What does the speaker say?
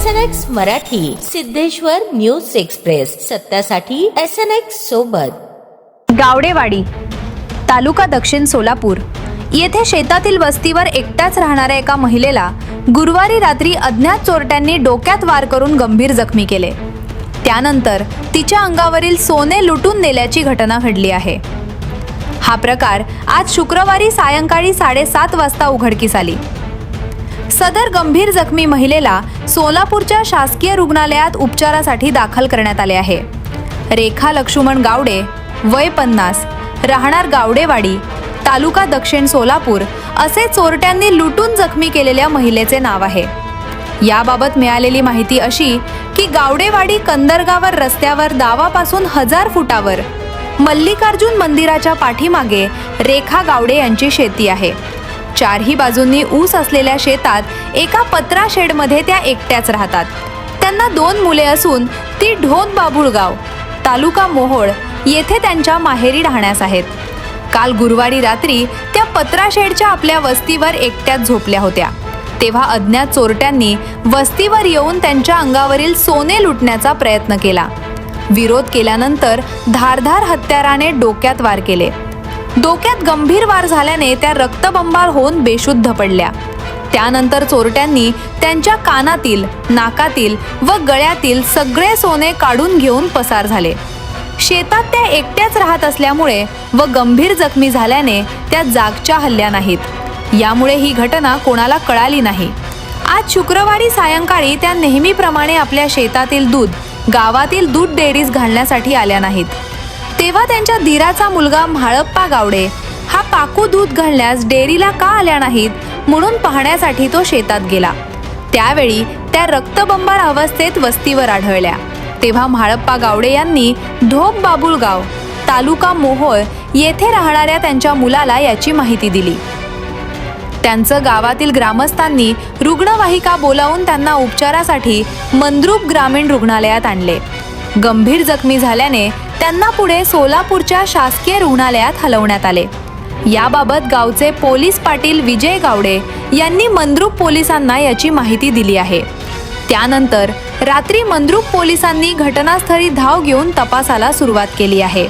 SNX Marathi, Siddheshwar news express, सत्यासाठी SNX सोबत। गावडेवाडी, तालुका दक्षिण सोलापूर येथे शेतातील वस्तीवर एकट्याच राहणाऱ्या एका महिलेला गुरुवारी रात्री अज्ञात चोरट्यांनी डोक्यात वार करून गंभीर जखमी केले। त्यानंतर तिच्या अंगावरील सोने लुटून नेल्याची घटना घडली आहे। हा प्रकार आज शुक्रवारी सायंकाळी 7:30 वाजता उघडकीस आली। सदर गंभीर जखमी महिलेला सोलापूरच्या शासकीय रुग्णालयात उपचारासाठी दाखल करण्यात आले आहे। रेखा लक्ष्मण गावडे, वय 50, राहणार गावडेवाडी, तालुका दक्षिण सोलापूर असे चोरट्यांनी लुटून जखमी केलेल्या महिलेचे नाव आहे। याबाबत मिळालेली माहिती अशी की गावडेवाडी कंदरगावर रस्त्यावर दावापासून 1000 फुटावर मल्लिकार्जुन मंदिराच्या पाठीमागे रेखा गावडे यांची शेती आहे। चारही बाजूंनी ऊस असलेल्या शेतात एका पत्रा शेडमध्ये त्या एकट्याच राहतात। त्यांना 2 मुले असून ती ढोक बाबुळगाव, तालुका मोहोळ येथे त्यांच्या माहेरी राहण्यास आहेत। काल गुरुवारी रात्री त्या पत्रा शेडच्या आपल्या वस्तीवर एकट्याच झोपल्या होत्या, तेव्हा अज्ञात चोरट्यांनी वस्तीवर येऊन त्यांच्या अंगावरील सोने लुटण्याचा प्रयत्न केला। विरोध केल्यानंतर धारधार हत्याराने डोक्यात वार केले। डोक्यात गंभीर वार झाल्याने त्या रक्तबंबाळ होऊन बेशुद्ध पडल्या। त्यानंतर चोरट्यांनी त्यांच्या कानातील, नाकातील व गळ्यातील सगळे सोने काढून घेऊन पसार झाले। शेतात त्या एकट्याच राहत असल्यामुळे व गंभीर जखमी झाल्याने त्या जागच्या हल्ल्या नाहीत। यामुळे ही घटना कोणाला कळाली नाही। आज शुक्रवारी सायंकाळी त्या नेहमीप्रमाणे आपल्या शेतातील दूध गावातील दूध डेअरीस घालण्यासाठी आल्या नाहीत, तेव्हा त्यांच्या धीराचा मुलगा म्हाळप्पा गावडे हा पाकू दूध घालण्यास डेअरीला का आल्या नाहीत म्हणून पाहण्यासाठी तो शेतात गेला। त्यावेळी त्या रक्तबंबाळ अवस्थेत वस्तीवर आढळल्या। तेव्हा म्हाळप्पा गावडे यांनी ढोक बाबुळगाव, तालुका मोहोळ येथे राहणाऱ्या त्यांच्या मुलाला याची माहिती दिली। त्यांचं गावातील ग्रामस्थांनी रुग्णवाहिका बोलावून त्यांना उपचारासाठी मंद्रुप ग्रामीण रुग्णालयात आणले। गंभीर जखमी झाल्याने त्यांना पुढे सोलापूरच्या शासकीय रुग्णालयात हलवण्यात आले। याबाबत गावचे पोलीस पाटील विजय गावडे यांनी मंद्रुप पोलिसांना याची माहिती दिली आहे। त्यानंतर रात्री मंद्रुप पोलिसांनी घटनास्थळी धाव घेऊन तपासाला सुरुवात केली आहे।